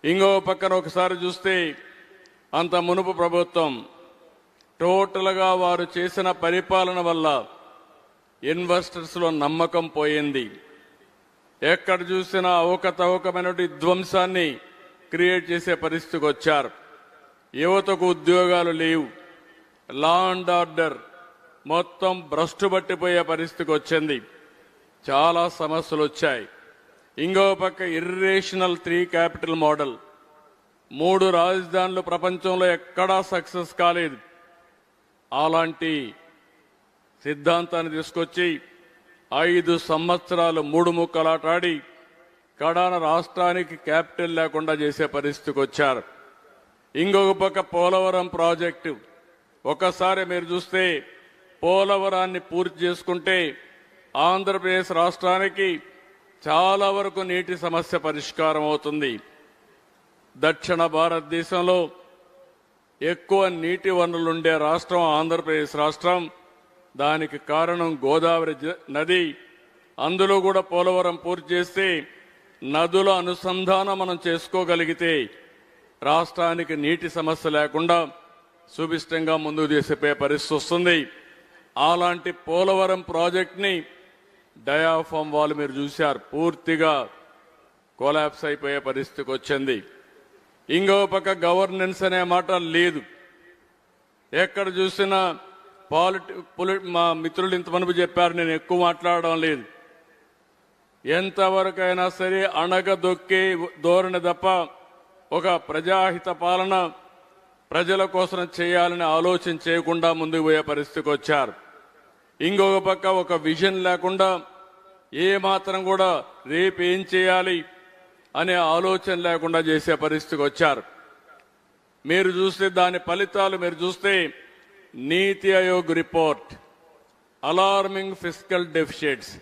ఇంకో పక్కన ఒకసారి చూస్తే అంత మునుపు ప్రభుత్వం టోటల్గా వారు చేసిన పరిపాలన వల్ల ఇన్వెస్టర్స్లో నమ్మకం పోయింది. ఎక్కడ చూసినా అవకతవకమైన ధ్వంసాన్ని క్రియేట్ చేసే పరిస్థితికి వచ్చారు. యువతకు ఉద్యోగాలు లేవు, లా అండ్ ఆర్డర్ మొత్తం భ్రష్టు పట్టిపోయే పరిస్థితికి వచ్చింది. చాలా సమస్యలు వచ్చాయి. ఇంకో పక్క ఇర్రేషనల్ 3 క్యాపిటల్ మోడల్, 3 రాజధానులు ప్రపంచంలో ఎక్కడా సక్సెస్ కాలేదు. అలాంటి సిద్ధాంతాన్ని తీసుకొచ్చి 5 సంవత్సరాలు 3 ముక్కలాటాడి కడాన రాష్ట్రానికి క్యాపిటల్ లేకుండా చేసే పరిస్థితికి వచ్చారు. ఇంకొక పక్క పోలవరం ప్రాజెక్టు, ఒకసారి మీరు చూస్తే పోలవరాన్ని పూర్తి చేసుకుంటే ఆంధ్రప్రదేశ్ రాష్ట్రానికి చాలా వరకు నీటి సమస్య పరిష్కారం అవుతుంది. దక్షిణ భారతదేశంలో ఎక్కువ నీటి వనరులుండే రాష్ట్రం ఆంధ్రప్రదేశ్ రాష్ట్రం. దానికి కారణం గోదావరి నది. అందులో కూడా పోలవరం పూర్తి చేస్తే నదుల అనుసంధానం మనం చేసుకోగలిగితే రాష్ట్రానికి నీటి సమస్య లేకుండా సుభిష్టంగా ముందుకు తీసుకుపోయే పరిస్థితి వస్తుంది. అలాంటి పోలవరం ప్రాజెక్ట్ని డయాఫామ్ వాళ్ళు మీరు చూశారు, పూర్తిగా కొలాప్స్ అయిపోయే పరిస్థితికి వచ్చింది. ఇంకో పక్క గవర్నెన్స్ అనే మాట లేదు. ఎక్కడ చూసినా మా మిత్రులు ఇంతమంది చెప్పారు, నేను ఎక్కువ మాట్లాడడం లేదు. ఎంతవరకైనా సరే అణగదొక్కే ధోరణి తప్ప ఒక ప్రజాహిత పాలన ప్రజల కోసం చేయాలని ఆలోచన చేయకుండా ముందుకు పోయే పరిస్థితికి వచ్చారు. ఇంకొక పక్క ఒక విజన్ లేకుండా ఏ మాత్రం కూడా రేపు ఏం చేయాలి అనే ఆలోచన లేకుండా చేసే పరిస్థితికి వచ్చారు. మీరు చూస్తే దాని ఫలితాలు మీరు చూస్తే నీతి Aayog report, alarming fiscal deficits,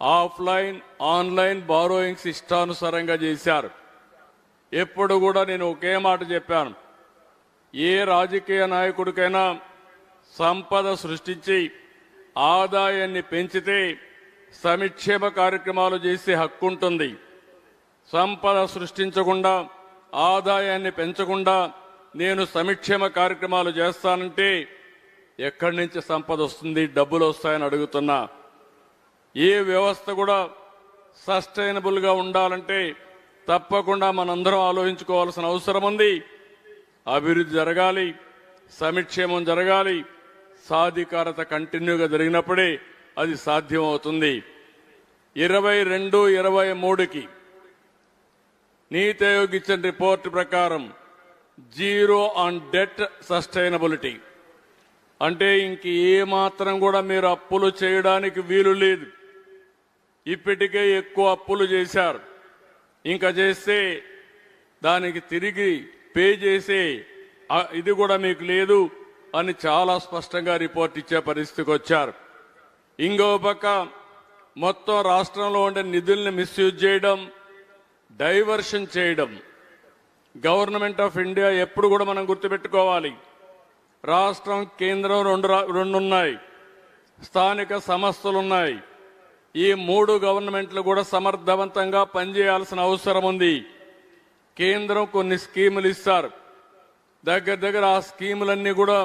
offline online borrowings ఇష్టానుసారంగా చేశారు. ఎప్పుడు కూడా నేను ఒకే మాట చెప్పాను, ఏ రాజకీయ నాయకుడికైనా సంపద సృష్టించి ఆదాయాన్ని పెంచితే సంక్షేమ కార్యక్రమాలు చేసే హక్కు ఉంటుంది. సంపద సృష్టించకుండా ఆదాయాన్ని పెంచకుండా నేను సంక్షేమ కార్యక్రమాలు చేస్తానంటే ఎక్కడి నుంచి సంపద వస్తుంది, డబ్బులు వస్తాయని అడుగుతున్నా. ఏ వ్యవస్థ కూడా సస్టైనబుల్గా ఉండాలంటే తప్పకుండా మనందరం ఆలోచించుకోవాల్సిన అవసరం ఉంది. అభివృద్ధి జరగాలి, సంక్షేమం జరగాలి, సాధికారత కంటిన్యూగా జరిగినప్పుడే అది సాధ్యమవుతుంది. 22-23కి నీతి ఆయోగ్ ఇచ్చిన రిపోర్ట్ ప్రకారం జీరో ఆన్ డెట్ సస్టైనబిలిటీ అంటే ఇంక ఏ మాత్రం కూడా మీరు అప్పులు చేయడానికి వీలు లేదు. ఇప్పటికే ఎక్కువ అప్పులు చేశారు, ఇంకా చేస్తే దానికి తిరిగి పే చేసే ఇది కూడా మీకు లేదు అని చాలా స్పష్టంగా రిపోర్ట్ ఇచ్చే పరిస్థితికి వచ్చారు. ఇంకో పక్క మొత్తం రాష్ట్రంలో ఉండే నిధుల్ని మిస్యూజ్ చేయడం, డైవర్షన్ చేయడం. గవర్నమెంట్ ఆఫ్ ఇండియా ఎప్పుడు కూడా మనం గుర్తుపెట్టుకోవాలి, రాష్ట్రం కేంద్రం రెండు ఉన్నాయి, స్థానిక సంస్థలున్నాయి. ఈ 3 గవర్నమెంట్లు కూడా సమర్థవంతంగా పనిచేయాల్సిన అవసరం ఉంది. కేంద్రం కొన్ని స్కీములు ఇస్తారు, దగ్గర ఆ స్కీములన్నీ కూడా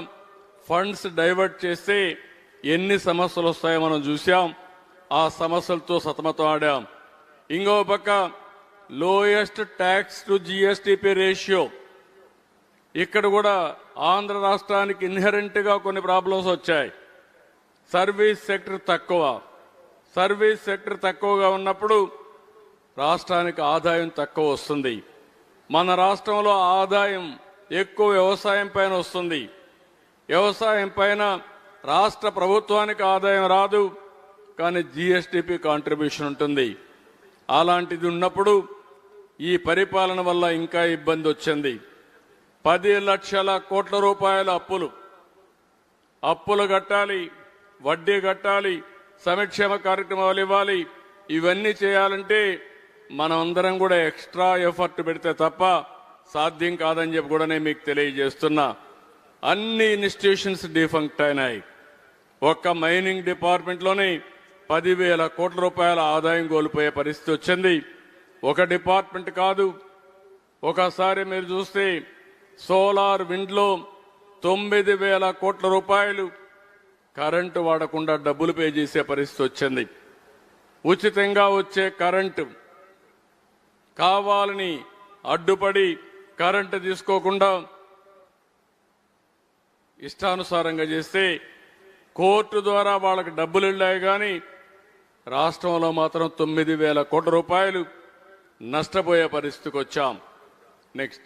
ఫండ్స్ డైవర్ట్ చేస్తే ఎన్ని సమస్యలు వస్తాయో మనం చూసాం. ఆ సమస్యలతో సతమతం ఆడాం. ఇంకో పక్క lowest tax to GSTP ratio, ఇక్కడ కూడా ఆంధ్ర రాష్ట్రానికి ఇన్హెరెంట్ గా కొన్ని ప్రాబ్లమ్స్ వచ్చాయి. సర్వీస్ సెక్టర్ తక్కువగా ఉన్నప్పుడు రాష్ట్రానికి ఆదాయం తక్కువ వస్తుంది. మన రాష్ట్రంలో ఆదాయం ఎక్కువ వ్యవసాయం పైన వస్తుంది. వ్యవసాయం పైన రాష్ట్ర ప్రభుత్వానికి ఆదాయం రాదు, కానీ జిఎస్టిపి కాంట్రిబ్యూషన్ ఉంటుంది. అలాంటిది ఉన్నప్పుడు ఈ పరిపాలన వల్ల ఇంకా ఇబ్బంది వచ్చింది. 10 లక్షల కోట్ల రూపాయల అప్పులు కట్టాలి, వడ్డీ కట్టాలి, సంక్షేమ కార్యక్రమాలు ఇవ్వాలి. ఇవన్నీ చేయాలంటే మనమందరం కూడా ఎక్స్ట్రా ఎఫర్ట్ పెడితే తప్ప సాధ్యం కాదని చెప్పి కూడా నేను మీకు తెలియజేస్తున్నా. అన్ని ఇన్స్టిట్యూషన్స్ డిఫంక్ట్ అయినాయి. ఒక్క మైనింగ్ డిపార్ట్మెంట్లోనే 10,000 కోట్ల రూపాయల ఆదాయం కోల్పోయే పరిస్థితి వచ్చింది. ఒక డిపార్ట్మెంట్ కాదు, ఒకసారి మీరు చూస్తే సోలార్ విండ్లో 9,000 కోట్ల రూపాయలు కరెంటు వాడకుండా డబ్బులు పే చేసే పరిస్థితి వచ్చింది. ఉచితంగా వచ్చే కరెంటు కావాలని అడ్డుపడి కరెంటు తీసుకోకుండా ఇష్టానుసారంగా చేస్తే కోర్టు ద్వారా వాళ్ళకి డబ్బులు వెళ్ళాయి కానీ రాష్ట్రంలో మాత్రం 9,000 కోట్ల రూపాయలు నష్టపోయే పరిస్థితికి వచ్చాం. నెక్స్ట్,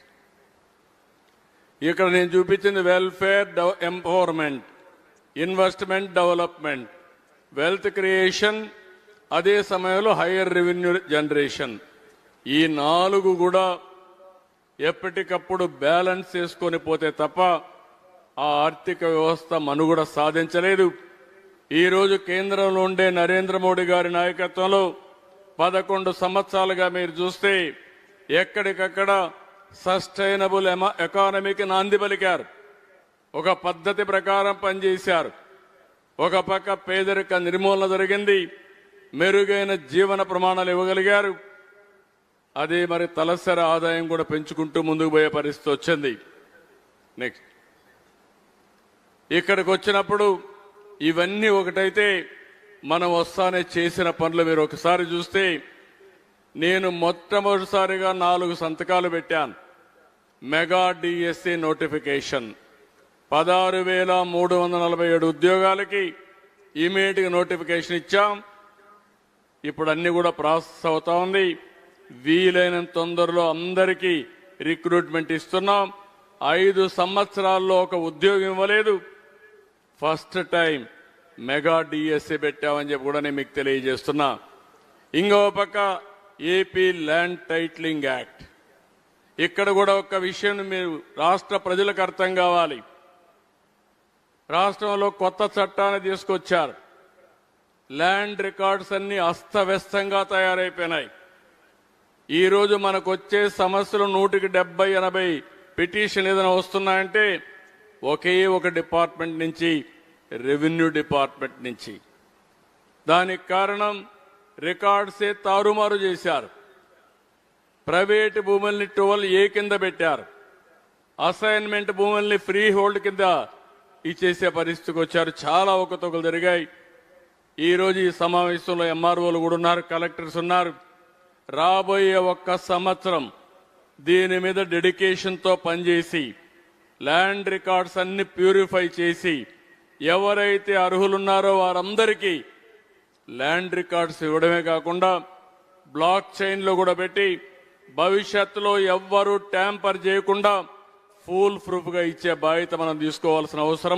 ఇక్కడ నేను చూపించింది welfare empowerment, investment development, wealth creation, అదే సమయంలో హైయర్ రెవెన్యూ జనరేషన్. ఈ 4 కూడా ఎప్పటికప్పుడు బ్యాలెన్స్ చేసుకొని పోతే తప్ప ఆ ఆర్థిక వ్యవస్థ మనుగడ సాధించలేదు. ఈరోజు కేంద్రంలో ఉండే నరేంద్ర మోడీ గారి నాయకత్వంలో 11 సంవత్సరాలుగా మీరు చూస్తే ఎక్కడికక్కడ సస్టైనబుల్ ఎకానమీకి నాంది పలికారు. ఒక పద్ధతి ప్రకారం పనిచేశారు. ఒక పక్క పేదరిక నిర్మూలన జరిగింది, మెరుగైన జీవన ప్రమాణాలు ఇవ్వగలిగారు. అదే మరి తలసరి ఆదాయం కూడా పెంచుకుంటూ ముందుకు పోయే పరిస్థితి వచ్చింది. నెక్స్ట్, ఇక్కడికి వచ్చినప్పుడు ఇవన్నీ ఒకటైతే మనం వస్తానే చేసిన పనులు మీరు ఒకసారి చూస్తే నేను మొట్టమొదటిసారిగా 4 సంతకాలు పెట్టాను. మెగా డిఎస్సి నోటిఫికేషన్ 16,347 ఉద్యోగాలకి ఇమీడియట్ నోటిఫికేషన్ ఇచ్చాం. ఇప్పుడు అన్ని కూడా ప్రాసెస్ అవుతా ఉంది. వీలైనంత తొందరలో అందరికీ రిక్రూట్మెంట్ ఇస్తున్నాం. 5 సంవత్సరాల్లో ఒక ఉద్యోగం ఇవ్వలేదు. ఫస్ట్ టైం మెగా డిఎస్సి పెట్టామని చెప్పి కూడా నేను మీకు తెలియజేస్తున్నా. ఇంకో పక్క ఏపీ ల్యాండ్ టైటిలింగ్ యాక్ట్. ఇక్కడ కూడా ఒక విషయం మీరు రాష్ట్ర ప్రజలకు అర్థం కావాలి. రాష్ట్రంలో కొత్త చట్టాన్ని తీసుకొచ్చారు. ల్యాండ్ రికార్డ్స్ అన్ని అస్తవ్యస్తంగా తయారైపోయినాయి. ఈరోజు మనకు వచ్చే సమస్యలు 170-80 పిటిషన్ ఏదైనా వస్తున్నాయంటే ఒకే ఒక డిపార్ట్మెంట్ నుంచి, రెవెన్యూ డిపార్ట్మెంట్ నుంచి. దానికి కారణం రికార్డ్సే తారుమారు చేశారు. ప్రైవేటు భూముల్ని 12A కింద పెట్టారు. అసైన్మెంట్ భూముల్ని ఫ్రీ హోల్డ్ కింద ఇచ్చేసే పరిస్థితికి వచ్చారు. చాలా అవకతవకలు జరిగాయి. ఈరోజు ఈ సమావేశంలో ఎంఆర్ఓలు కూడా ఉన్నారు, కలెక్టర్స్ ఉన్నారు. రాబోయే 1 సంవత్సరం దీని మీద డెడికేషన్తో పనిచేసి ల్యాండ్ రికార్డ్స్ అన్ని ప్యూరిఫై చేసి ఎవరైతే అర్హులున్నారో వారందరికీ ల్యాండ్ రికార్డ్స్ ఇవ్వడమే కాకుండా బ్లాక్ చైన్లో కూడా పెట్టి భవిష్యత్తులో ఎవ్వరూ ట్యాంపర్ చేయకుండా ఫుల్ ప్రూఫ్గా ఇచ్చే బాధ్యత మనం తీసుకోవాల్సిన అవసరం